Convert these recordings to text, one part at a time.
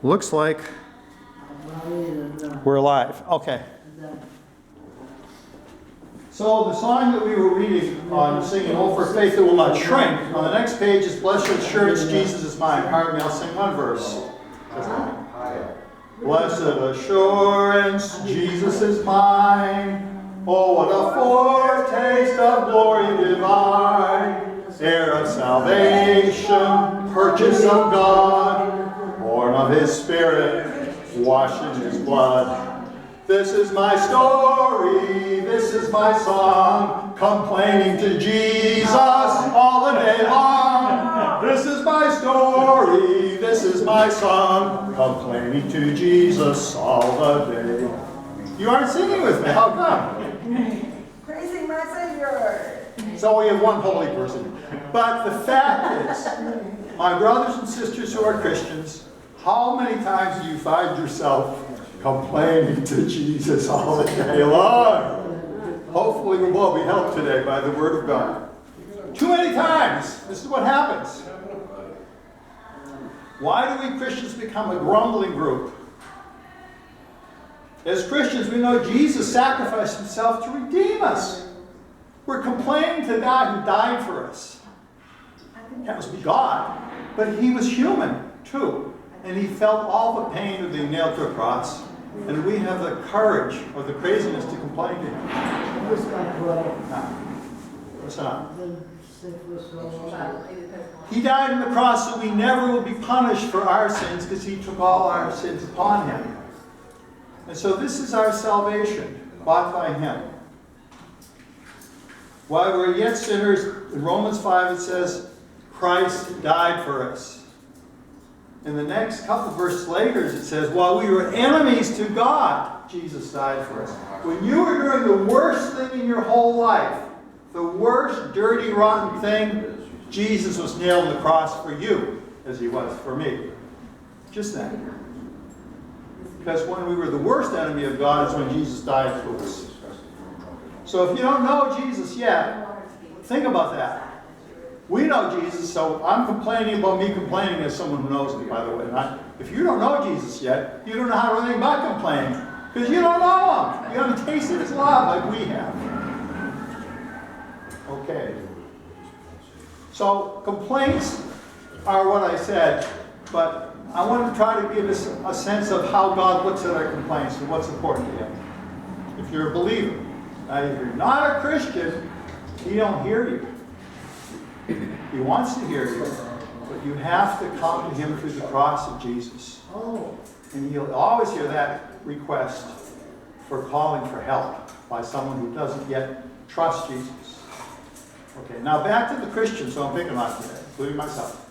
Looks like we're alive. Okay. So the song that we were reading on singing, "Oh, for faith that will not shrink," on the next page is "Blessed assurance, Jesus is mine." Pardon me, I'll sing one verse. Blessed assurance, Jesus is mine. Oh, what a foretaste of glory divine. Heir of salvation, purchase of God, born of His Spirit, washed in His blood. This is my story, this is my song, complaining to Jesus all the day long. This is my story, this is my song, complaining to Jesus all the day. You aren't singing with me, how come? Praising my Savior. So we have one holy person. But the fact is, my brothers and sisters who are Christians, how many times do you find yourself complaining to Jesus all the day long? Hopefully we will be helped today by the Word of God. Too many times. This is what happens. Why do we Christians become a grumbling group? As Christians, we know Jesus sacrificed Himself to redeem us. We're complaining to God who died for us. That must be God. But He was human, too. And He felt all the pain of being nailed to a cross. And we have the courage or the craziness to complain to Him. Listen up. He died on the cross so we never will be punished for our sins because He took all our sins upon Him. And so this is our salvation, bought by Him. While we're yet sinners, in Romans 5 it says, Christ died for us. In the next couple of verses later, it says, while we were enemies to God, Jesus died for us. When you were doing the worst thing in your whole life, the worst, dirty, rotten thing, Jesus was nailed on the cross for you, as He was for me. Just that. Because when we were the worst enemy of God is when Jesus died for us. So if you don't know Jesus yet, think about that. We know Jesus, so I'm complaining about me complaining as someone who knows me, by the way. If you don't know Jesus yet, you don't know how to think about complaining. Because you don't know Him. You haven't tasted His love like we have. Okay. So complaints are what I said, but I want to try to give us a sense of how God looks at our complaints and what's important to Him. If you're a believer. Now, if you're not a Christian, He don't hear you. He wants to hear you, but you have to come to Him through the cross of Jesus. And He'll always hear that request for calling for help by someone who doesn't yet trust Jesus. Okay, now back to the Christians, so I'm picking on today, including myself.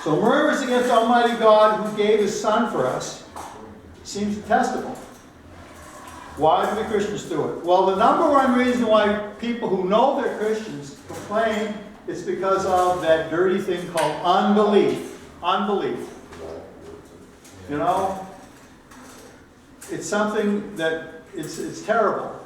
So murmurs against Almighty God who gave His Son for us seems detestable. Why do the Christians do it? Well, the number one reason why people who know they're Christians complain is because of that dirty thing called unbelief. Unbelief. You know, it's something that it's terrible.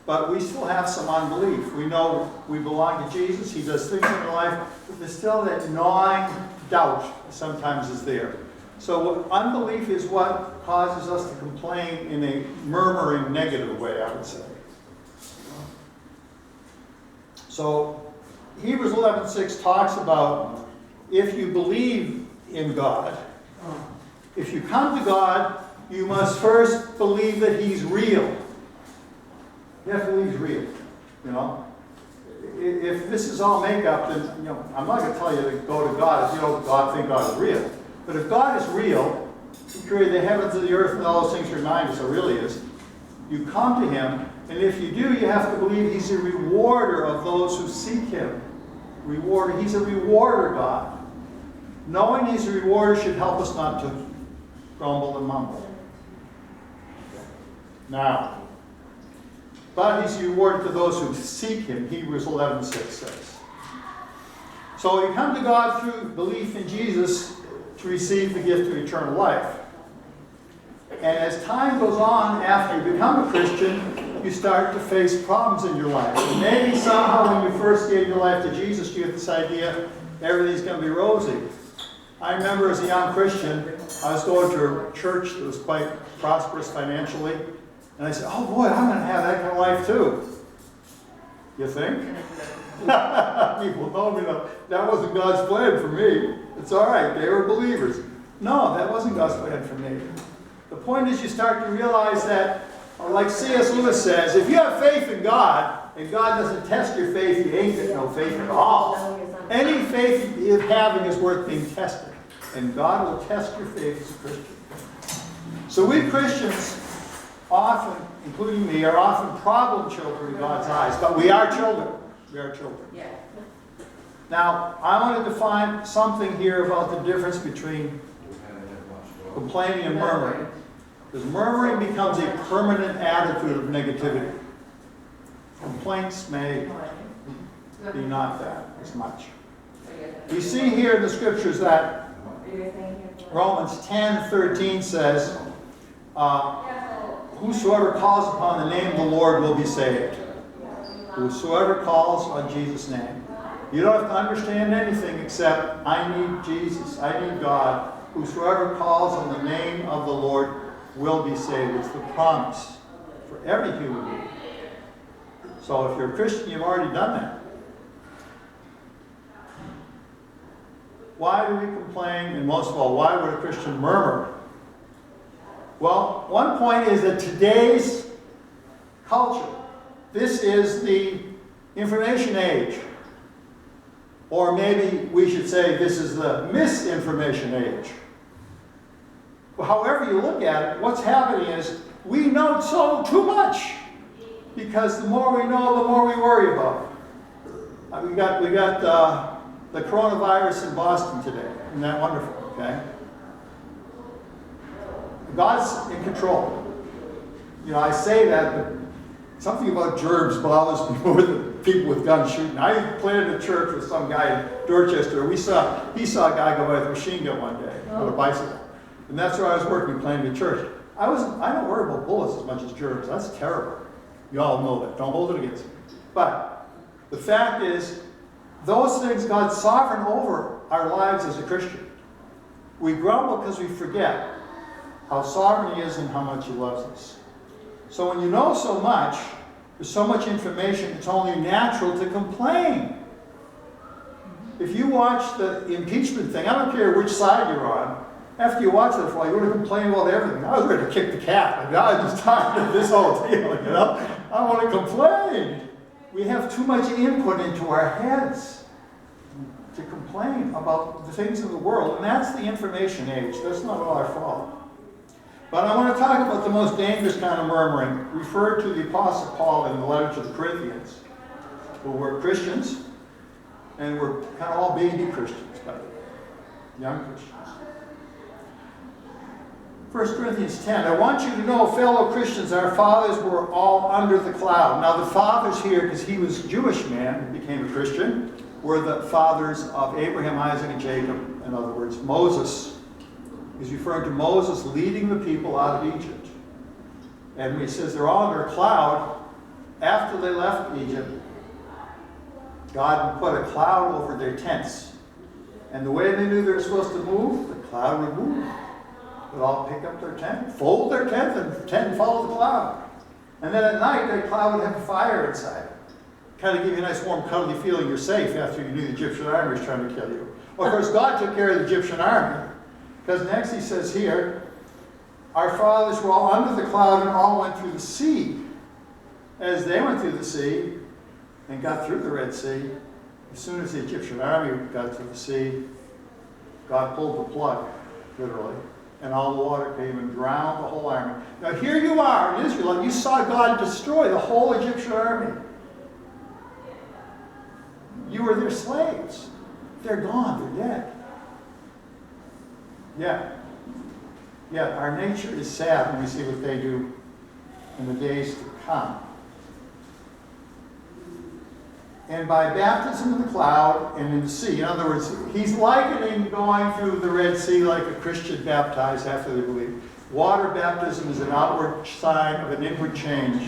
But we still have some unbelief. We know we belong to Jesus. He does things in our life. But there's still that gnawing doubt sometimes is there. So unbelief is what causes us to complain in a murmuring negative way, I would say. So Hebrews 11:6 talks about if you believe in God, if you come to God, you must first believe that He's real. You have to believe He's real, you know. If this is all make-up, then I'm not going to tell you to go to God if you don't think God is real. But if God is real, He created the heavens and the earth and all those things remind us, it really is. You come to Him, and if you do, you have to believe He's a rewarder of those who seek Him. Rewarder. He's a rewarder, God. Knowing He's a rewarder should help us not to grumble and mumble. Now, but He's a rewarder to those who seek Him, Hebrews 11:6 says. So you come to God through belief in Jesus to receive the gift of eternal life. And as time goes on, after you become a Christian, you start to face problems in your life. And maybe somehow when you first gave your life to Jesus, you get this idea, everything's going to be rosy. I remember as a young Christian, I was going to a church that was quite prosperous financially, and I said, oh boy, I'm going to have that kind of life too. You think? People told me that wasn't God's plan for me. It's all right, they were believers. No, that wasn't God's plan for me. The point is you start to realize that, like C.S. Lewis says, if you have faith in God, and God doesn't test your faith, you ain't got no faith at all. Any faith you're having is worth being tested. And God will test your faith as a Christian. So we Christians often, including me, are often problem children in God's eyes. But we are children. We are children. Yeah. Now, I want to define something here about the difference between complaining and murmuring. Because murmuring becomes a permanent attitude of negativity. Complaints may be not that as much. We see here in the scriptures that Romans 10:13 says, whosoever calls upon the name of the Lord will be saved. Whosoever calls on Jesus' name. You don't have to understand anything except, I need Jesus, I need God. Whosoever calls on the name of the Lord will be saved. It's the promise for every human being. So if you're a Christian, you've already done that. Why do we complain? And most of all, why would a Christian murmur? Well, one point is that today's culture, this is the information age. Or maybe we should say this is the misinformation age. However you look at it, what's happening is we know too much. Because the more we know, the more we worry about it. We got the coronavirus in Boston today. Isn't that wonderful? Okay. God's in control. You know, I say that, but something about germs bothers me more than people with guns shooting. I planted a church with some guy in Dorchester. He saw a guy go by with a machine gun one day on a bicycle. And that's where I was working, planting a church. I don't worry about bullets as much as germs. That's terrible. You all know that. Don't hold it against me. But the fact is, those things, God's sovereign over our lives as a Christian. We grumble because we forget how sovereign He is and how much He loves us. So when you know so much, there's so much information, it's only natural to complain. If you watch the impeachment thing, I don't care which side you're on, after you watch it for a while, you want to complain about everything. I was ready to kick the cat. Like, I was just tired of this whole deal, you know? I want to complain. We have too much input into our heads to complain about the things in the world, and that's the information age. That's not all our fault. But I want to talk about the most dangerous kind of murmuring, referred to the Apostle Paul in the letter to the Corinthians, who were Christians, and were kind of all baby Christians, but young Christians. 1 Corinthians 10, I want you to know, fellow Christians, our fathers were all under the cloud. Now the fathers here, because he was a Jewish man and became a Christian, were the fathers of Abraham, Isaac, and Jacob. In other words, Moses. He's referring to Moses leading the people out of Egypt. And when he says they're all under a cloud, after they left Egypt, God put a cloud over their tents. And the way they knew they were supposed to move, the cloud would move. They'd all pick up their tent, fold their tent, and follow the cloud. And then at night, that cloud would have a fire inside. Kind of give you a nice warm, cuddly feeling you're safe after you knew the Egyptian army was trying to kill you. Well, of course, God took care of the Egyptian army. Because next he says here, our fathers were all under the cloud and all went through the sea. As they went through the sea and got through the Red Sea, as soon as the Egyptian army got through the sea, God pulled the plug, literally. And all the water came and drowned the whole army. Now here you are in Israel, and you saw God destroy the whole Egyptian army. You were their slaves. They're gone, they're dead. Yeah, our nature is sad when we see what they do in the days to come. And by baptism in the cloud and in the sea, in other words, he's likening going through the Red Sea like a Christian baptized after they believe. Water baptism is an outward sign of an inward change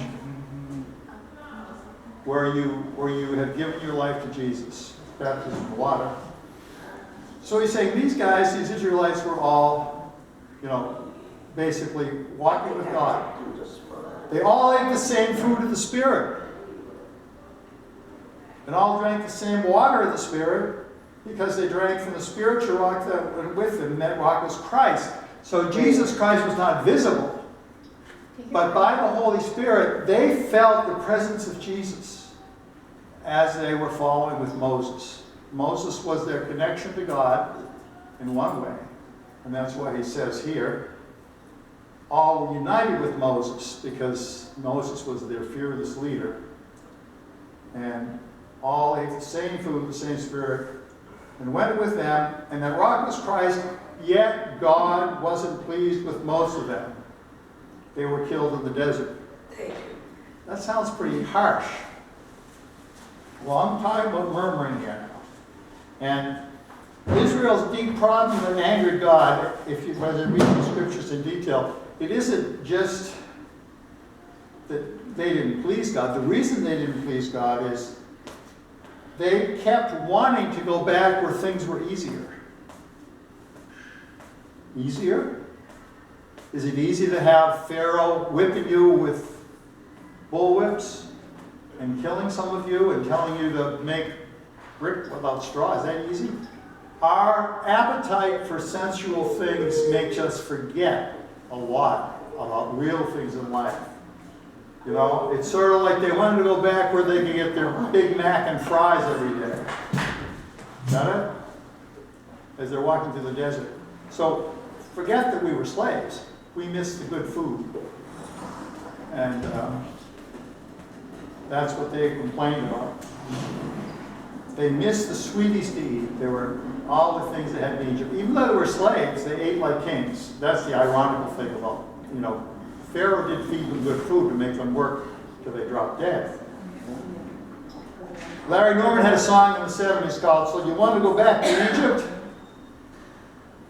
where you have given your life to Jesus. Baptism in water. So he's saying these guys, these Israelites, were all, basically walking with God. They all ate the same food of the Spirit. And all drank the same water of the Spirit because they drank from the spiritual rock that went with them, and that rock was Christ. So Jesus Christ was not visible. But by the Holy Spirit, they felt the presence of Jesus as they were following with Moses. Moses was their connection to God in one way. And that's why he says here, all were united with Moses because Moses was their fearless leader. And all ate the same food, the same Spirit, and went with them. And that rock was Christ, yet God wasn't pleased with most of them. They were killed in the desert. That sounds pretty harsh. Well, I'm talking about murmuring here now. And Israel's deep problem that angered God, if you read the scriptures in detail, it isn't just that they didn't please God. The reason they didn't please God is they kept wanting to go back where things were easier. Easier? Is it easy to have Pharaoh whipping you with bullwhips and killing some of you and telling you to make brick without straw? Is that easy? Our appetite for sensual things makes us forget a lot about real things in life. It's sort of like they wanted to go back where they could get their Big Mac and fries every day. Got it? As they're walking through the desert. So forget that we were slaves. We missed the good food. And that's what they complained about. They missed the sweeties to eat. There were all the things they had in Egypt. Even though they were slaves, they ate like kings. That's the ironical thing about, Pharaoh did feed them good food to make them work till they dropped dead. Larry Norman had a song in the 70s called, "So You Want to Go Back to Egypt?"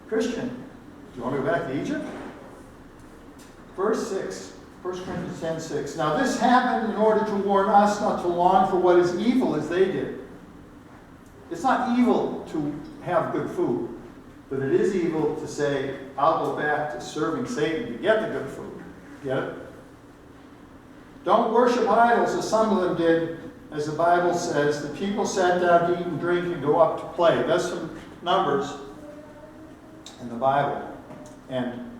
Christian, do you want to go back to Egypt? Verse 6, 1 Corinthians 10:6. Now this happened in order to warn us not to long for what is evil as they did. It's not evil to have good food, but it is evil to say, I'll go back to serving Satan to get the good food. Get it? Don't worship idols as some of them did, as the Bible says. The people sat down to eat and drink and go up to play. That's some Numbers in the Bible. And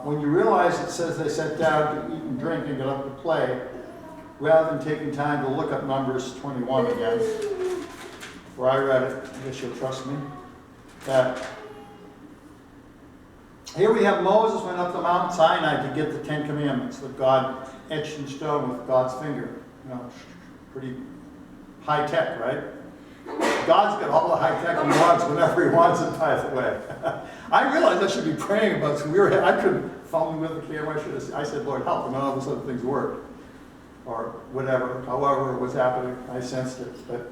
when you realize it says they sat down to eat and drink and got up to play, rather than taking time to look up Numbers 21 again, where I read it, I guess you'll trust me, that here we have Moses went up the Mount Sinai to get the Ten Commandments that God etched in stone with God's finger. Pretty high tech, right? God's got all the high tech he wants whenever he wants it, by the way. I realized I should be praying about some weird. I couldn't follow me with the camera. I said, Lord, help me. All of a sudden things worked. Or whatever. However it was happening, I sensed it. But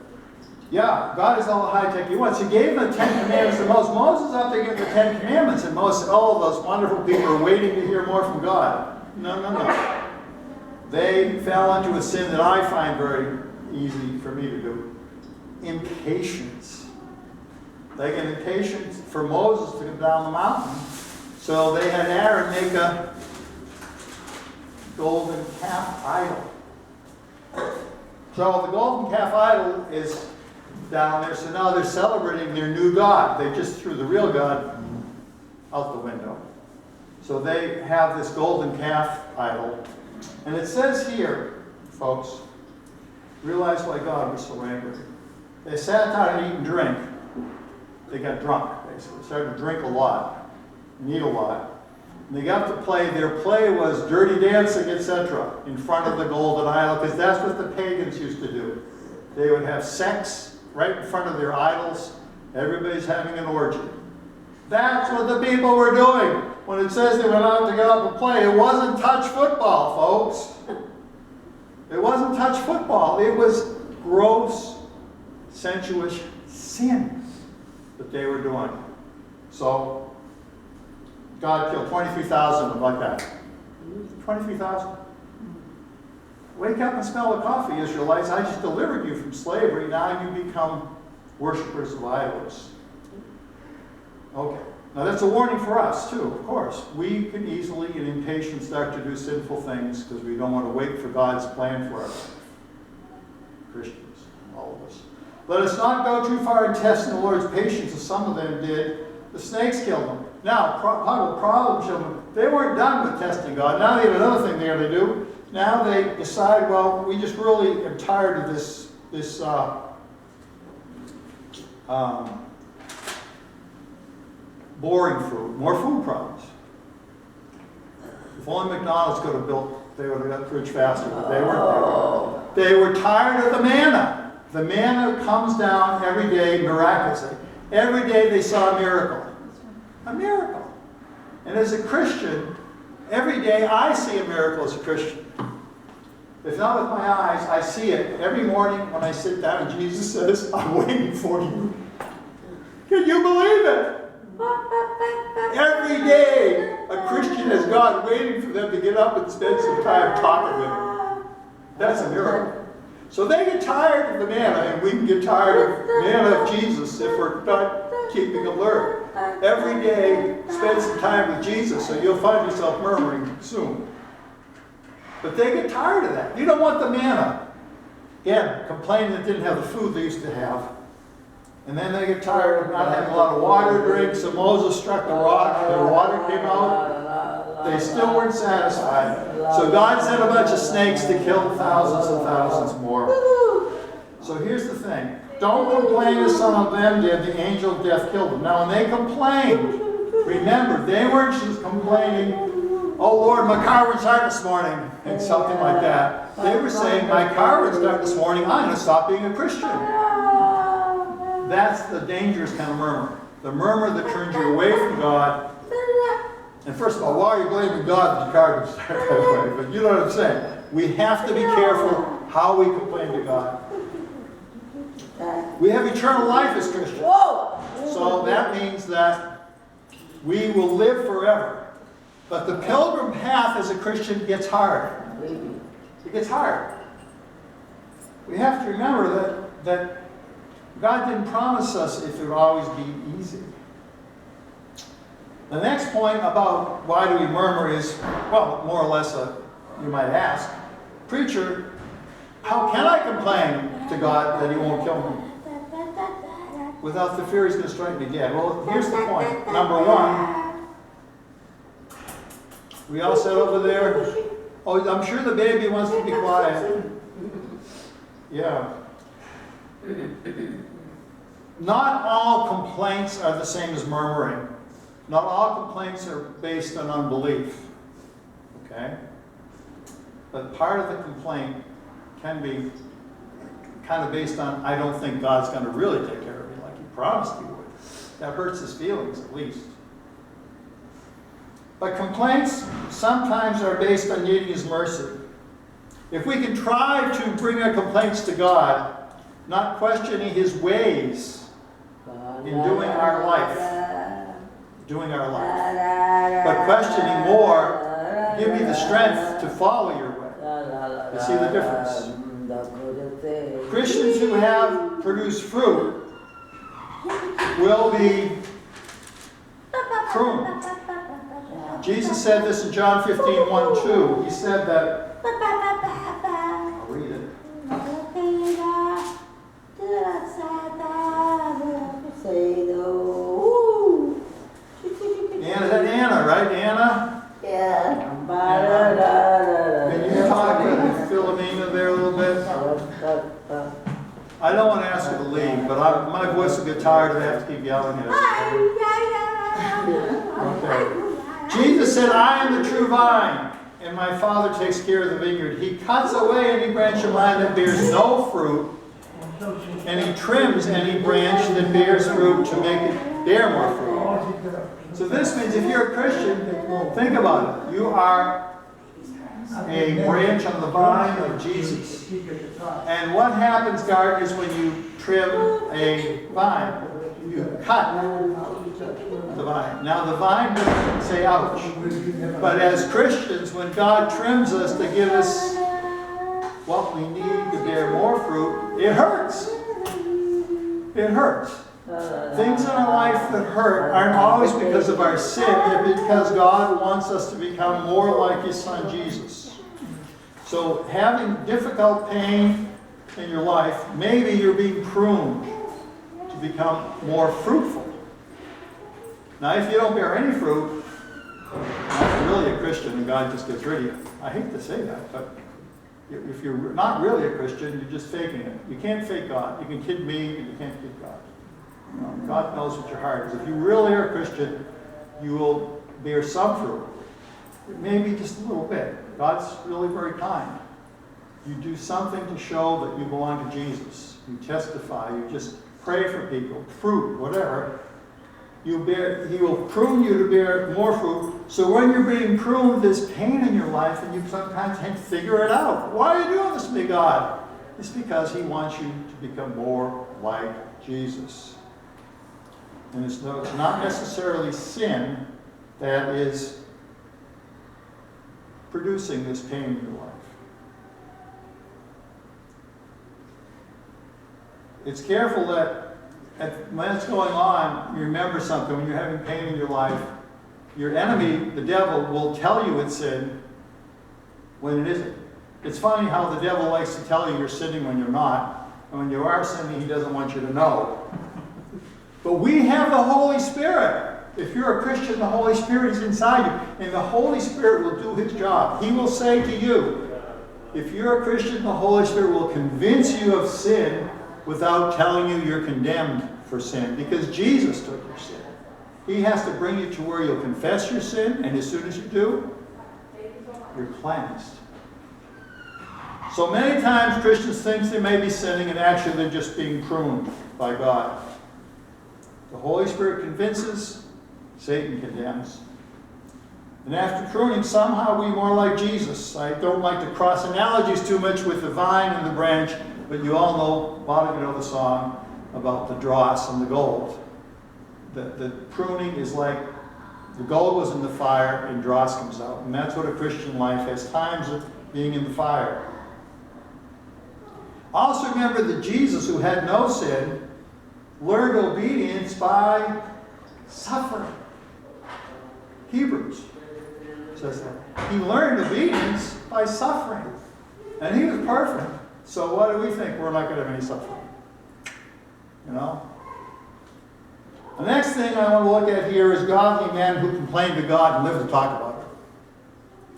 yeah, God is all the high tech he wants. He gave the Ten Commandments to Moses. Moses up to give the Ten Commandments, and Moses said, oh, those wonderful people are waiting to hear more from God. No. They fell into a sin that I find very easy for me to do. Impatience. They get impatient for Moses to come down the mountain. So they had Aaron make a golden calf idol. So the golden calf idol is down there. So now they're celebrating their new God. They just threw the real God out the window. So they have this golden calf idol. And it says here, folks, realize why God was so angry. They sat down and eat and drink. They got drunk, basically. Started to drink a lot and eat a lot. And they got to play. Their play was dirty dancing, etc., in front of the golden idol, because that's what the pagans used to do. They would have sex right in front of their idols. Everybody's having an orgy. That's what the people were doing. When it says they went out to get up and play, it wasn't touch football, folks. It wasn't touch football. It was gross, sensuous sin that they were doing. So, God killed 23,000 of them like that. 23,000. Wake up and smell the coffee, Israelites. I just delivered you from slavery. Now you become worshipers of idols. Okay. Now that's a warning for us too, of course. We can easily, in impatience, start to do sinful things because we don't want to wait for God's plan for us. Christians, all of us. Let us not go too far in testing the Lord's patience, as some of them did. The snakes killed them. Now, problem children, they weren't done with testing God. Now they have another thing there they do. Now they decide, well, we just really are tired of this boring food. More food problems. If only McDonald's could have built, they would have got rich faster, but they weren't. They were tired of the manna. The manna comes down every day miraculously. Every day they saw a miracle. A miracle. And as a Christian, every day I see a miracle as a Christian. If not with my eyes, I see it every morning when I sit down and Jesus says, I'm waiting for you. Can you believe it? Every day, a Christian has God waiting for them to get up and spend some time talking with him. That's a miracle. So they get tired of the manna, and we can get tired of the manna of Jesus if we're not keeping alert. Every day, spend some time with Jesus, so you'll find yourself murmuring soon. But they get tired of that. You don't want the manna. Again, complaining that didn't have the food they used to have. And then they get tired of not having a lot of water to drink, so Moses struck the rock, the water came out. They still weren't satisfied. So God sent a bunch of snakes to kill thousands and thousands more. So here's the thing. Don't complain as some of them did. The angel of death killed them. Now when they complained, remember, they weren't just complaining, oh Lord, my car went start this morning, and something like that. They were saying, my car went start this morning, I'm going to stop being a Christian. That's the dangerous kind of murmur. The murmur that turns you away from God. And first of all, why are you blaming God that your car didn't start that way? But you know what I'm saying. We have to be careful how we complain to God. We have eternal life as Christians. So that means that we will live forever. But the pilgrim path as a Christian gets hard. It gets hard. We have to remember that God didn't promise us it would always be easy. The next point about why do we murmur is, well, more or less, you might ask, preacher, how can I complain to God that he won't kill me without the fear he's going to strike me dead? Well, here's the point. Number one, we all sit over there. Oh, I'm sure the baby wants to be quiet. Yeah. Not all complaints are the same as murmuring. Not all complaints are based on unbelief. Okay? But part of the complaint can be kind of based on, I don't think God's going to really take care of me like he promised he would. That hurts his feelings, at least. But complaints sometimes are based on needing his mercy. If we can try to bring our complaints to God, not questioning his ways in doing our life, but questioning more, give me the strength to follow your way. You see the difference? Christians who have produced fruit will be pruned. Jesus said this in John 15:1-2. He said that, I'll read it. Anna, is that Anna, right? Anna? Yeah. Can you talk with Philomena there a little bit? I don't want to ask her to leave, but my voice will get tired and I have to keep yelling at her. Okay. Jesus said, I am the true vine, and my Father takes care of the vineyard. He cuts away any branch of mine that bears no fruit, and he trims any branch that bears fruit to make it bear more fruit. So this means if you're a Christian, think about it. You are a branch on the vine of Jesus. And what happens, gardeners, when you trim a vine? You cut the vine. Now the vine doesn't say ouch. But as Christians, when God trims us to give us what we need to bear more fruit, it hurts. It hurts. Things in our life that hurt aren't always because of our sin, they're because God wants us to become more like His Son Jesus. So having difficult pain in your life, maybe you're being pruned to become more fruitful. Now, if you don't bear any fruit, you're not really a Christian and God just gets rid of you. I hate to say that, but if you're not really a Christian, you're just faking it. You can't fake God. You can kid me, and you can't kid God. You know, God knows what your heart is. If you really are a Christian, you will bear some fruit. Maybe just a little bit. God's really very kind. You do something to show that you belong to Jesus. You testify. You just pray for people. Fruit, whatever. He will prune you to bear more fruit. So when you're being pruned, there's pain in your life, and you sometimes can't figure it out. Why are you doing this to me, God? It's because He wants you to become more like Jesus. And it's not necessarily sin that is producing this pain in your life. It's careful that when it's going on, you remember something. When you're having pain in your life, your enemy, the devil, will tell you it's sin when it isn't. It's funny how the devil likes to tell you you're sinning when you're not. And when you are sinning, he doesn't want you to know. But we have the Holy Spirit. If you're a Christian, the Holy Spirit is inside you. And the Holy Spirit will do His job. He will say to you, if you're a Christian, the Holy Spirit will convince you of sin without telling you you're condemned for sin, because Jesus took your sin. He has to bring you to where you'll confess your sin, and as soon as you do, you're cleansed. So many times Christians think they may be sinning, and actually they're just being pruned by God. The Holy Spirit convinces, Satan condemns. And after pruning, somehow we're more like Jesus. I don't like to cross analogies too much with the vine and the branch, but you all know, a lot of you know the song about the dross and the gold. The pruning is like the gold was in the fire and dross comes out. And that's what a Christian life has, times of being in the fire. Also remember that Jesus, who had no sin, learned obedience by suffering. Hebrews says that. He learned obedience by suffering. And He was perfect. So what do we think? We're not going to have any suffering. You know? The next thing I want to look at here is godly men who complain to God and live to talk about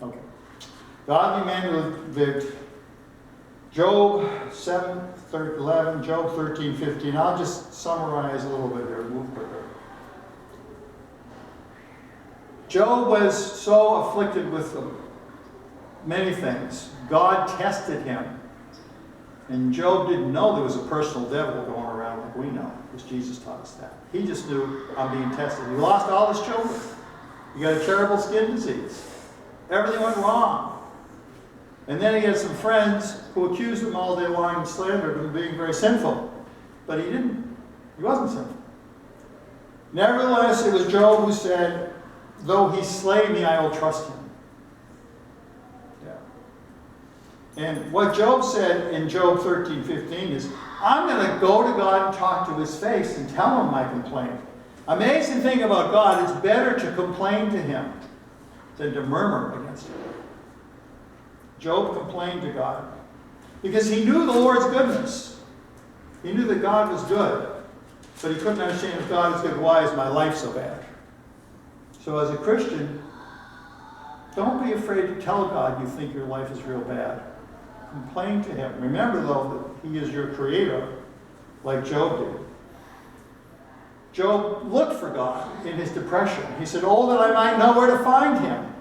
it. Okay. Godly men who lived. Job 7:11, Job 13:15. I'll just summarize a little bit here, move quicker. Job was so afflicted with many things. God tested him. And Job didn't know there was a personal devil going around like we know, because Jesus taught us that. He just knew, I'm being tested. He lost all his children. He got a terrible skin disease. Everything went wrong. And then he had some friends who accused him all day long and slandered him of being very sinful. But he didn't. He wasn't sinful. Nevertheless, it was Job who said, though he slay me, I will trust him. And what Job said in Job 13:15 is, I'm going to go to God and talk to His face and tell Him my complaint. Amazing thing about God, it's better to complain to Him than to murmur against Him. Job complained to God because he knew the Lord's goodness. He knew that God was good, but he couldn't understand, if God is good, why is my life so bad? So as a Christian, don't be afraid to tell God you think your life is real bad. Complain to Him. Remember, though, that He is your creator, like Job did. Job looked for God in his depression. He said, oh, that I might know where to find Him.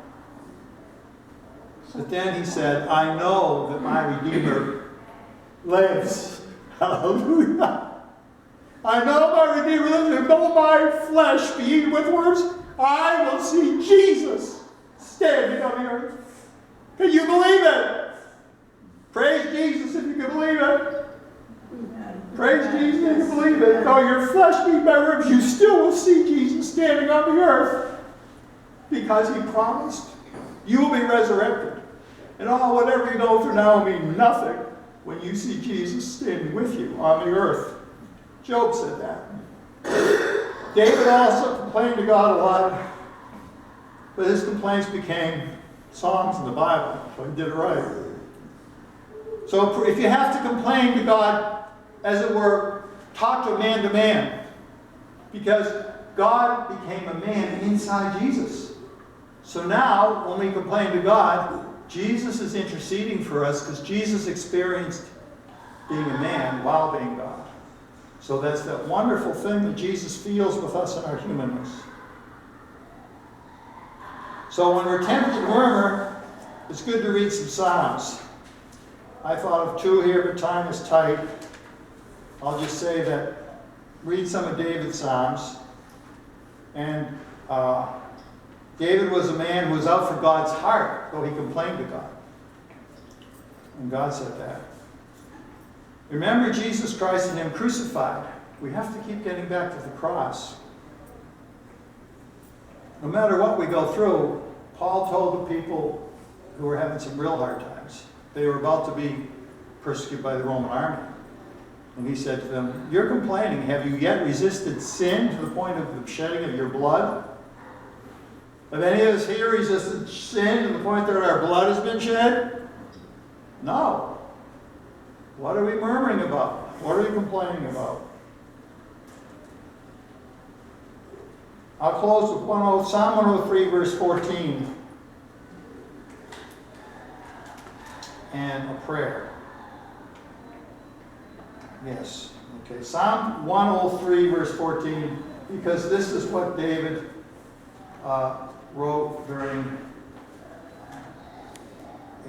But then he said, I know that my Redeemer lives. Hallelujah. I know my Redeemer lives, and though my flesh be eaten with worms, I will see Jesus standing on the earth. Can you believe it? Praise Jesus if you can believe it. Praise Jesus if you can believe it. Though your flesh be eaten by worms, you still will see Jesus standing on the earth. Because He promised you will be resurrected. And whatever you go through now will mean nothing when you see Jesus standing with you on the earth. Job said that. David also complained to God a lot, but his complaints became songs in the Bible, so he did it right. So if you have to complain to God, as it were, talk to man, because God became a man inside Jesus. So now, when we complain to God, Jesus is interceding for us because Jesus experienced being a man while being God. So that's that wonderful thing that Jesus feels with us in our humanness. So when we're tempted to murmur, it's good to read some Psalms. I thought of two here, but time is tight. I'll just say that read some of David's Psalms. And David was a man who was out for God's heart, though he complained to God. And God said that. Remember Jesus Christ and Him crucified. We have to keep getting back to the cross. No matter what we go through, Paul told the people who were having some real hard times, they were about to be persecuted by the Roman army. And he said to them, "You're complaining. Have you yet resisted sin to the point of the shedding of your blood? Have any of us here resisted sin to the point that our blood has been shed? No. What are we murmuring about? What are we complaining about?" I'll close with Psalm 103, verse 14, and a prayer. Yes. Okay. Psalm 103, verse 14, because this is what David wrote during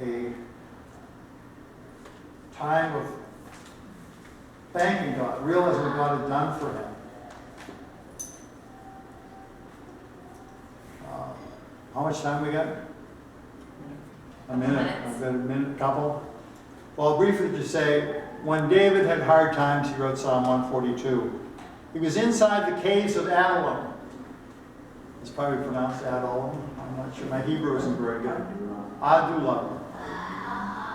a time of thanking God, realizing what God had done for him. How much time we got? A minute. I've got a minute, couple. Well, I'll briefly just say, when David had hard times, he wrote Psalm 142. He was inside the caves of Adullam. It's probably pronounced Adullam. I'm not sure. My Hebrew isn't very good. Adullam.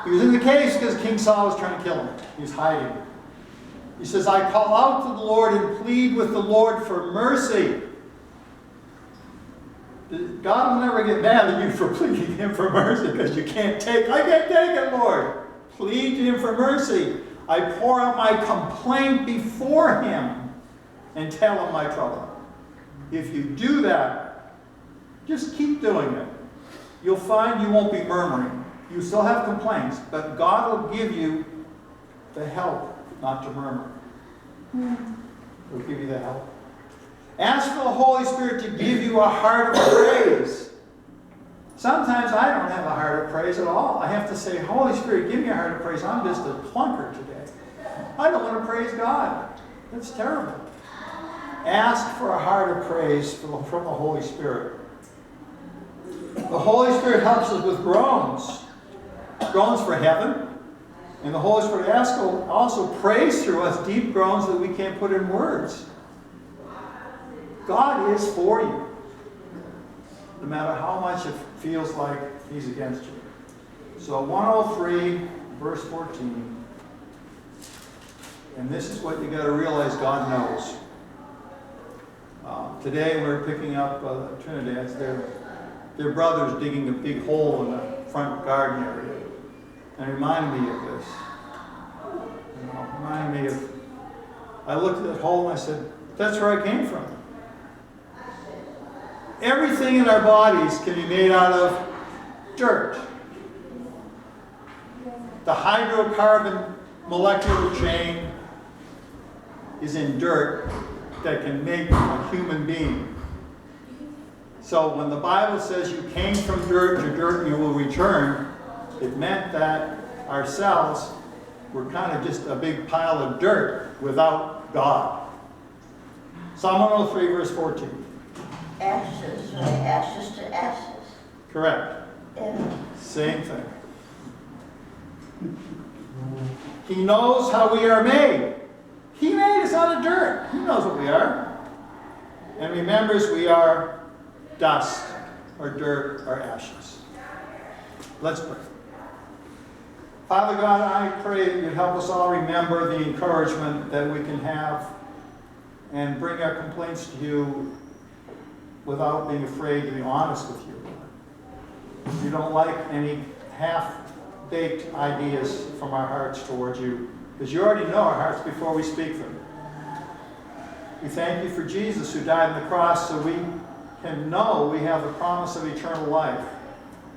He was in the caves because King Saul was trying to kill him. He was hiding. He says, "I call out to the Lord and plead with the Lord for mercy." God will never get mad at you for pleading Him for mercy because I can't take it, Lord. Plead to Him for mercy. I pour out my complaint before Him and tell Him my trouble. If you do that, just keep doing it. You'll find you won't be murmuring. You still have complaints, but God will give you the help not to murmur. He'll give you the help. Ask for the Holy Spirit to give you a heart of praise. Sometimes I don't have a heart of praise at all. I have to say, "Holy Spirit, give me a heart of praise. I'm just a clunker today. I don't want to praise God." That's terrible. Ask for a heart of praise from the Holy Spirit. The Holy Spirit helps us with groans. Groans for heaven. And the Holy Spirit also prays through us deep groans that we can't put in words. God is for you, no matter how much it feels like He's against you. So 103, verse 14. And this is what you got to realize God knows. Today we're picking up Trinidad's. Their brother's digging a big hole in the front garden area. And it reminded me of this. I looked at that hole and I said, "That's where I came from." Everything in our bodies can be made out of dirt. The hydrocarbon molecular chain is in dirt that can make a human being. So when the Bible says you came from dirt, to dirt you will return, it meant that our cells were kind of just a big pile of dirt without God. Psalm 103, verse 14. Ashes, right? Ashes to ashes. Correct. Yeah. Same thing. He knows how we are made. He made us out of dirt. He knows what we are. And remembers we are dust, or dirt, or ashes. Let's pray. Father God, I pray that you'd help us all remember the encouragement that we can have and bring our complaints to you without being afraid to be honest with you. You don't like any half-baked ideas from our hearts towards you, because you already know our hearts before we speak them. We thank you for Jesus who died on the cross so we can know we have the promise of eternal life.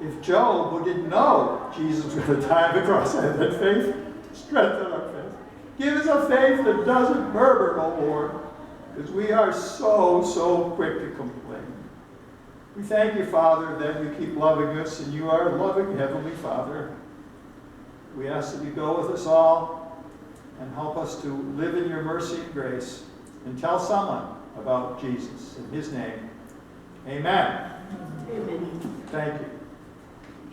If Job, who didn't know Jesus was going to die on the cross, had that faith, strengthen our faith. Give us a faith that doesn't murmur, O Lord, because we are so quick to complain. We thank you, Father, that you keep loving us, and you are a loving Heavenly Father. We ask that you go with us all and help us to live in your mercy and grace and tell someone about Jesus in his name. Amen. Amen. Thank you.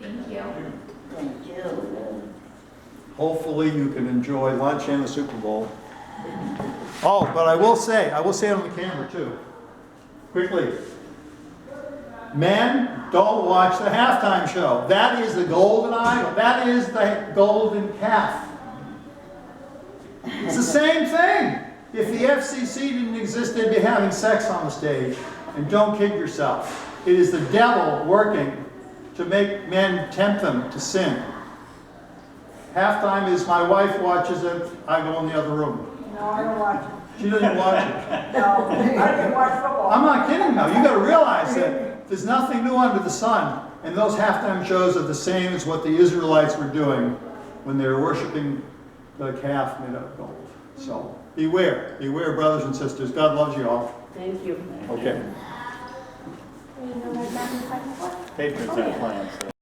Thank you. Thank you. Hopefully you can enjoy lunch and the Super Bowl. Oh, but I will say it on the camera too. Quickly. Men, don't watch the halftime show. That is the golden idol. That is the golden calf. It's the same thing. If the FCC didn't exist, they'd be having sex on the stage. And don't kid yourself. It is the devil working to make men tempt them to sin. Halftime is my wife watches it, I go in the other room. No, I don't watch it. She doesn't watch it. No, I didn't watch football. I'm not kidding now. You got to realize that there's nothing new under the sun. And those halftime shows are the same as what the Israelites were doing when they were worshiping the calf made of gold. So beware. Beware, brothers and sisters. God loves you all. Thank you. Okay. You know what I'm talking about? Patrons have plans.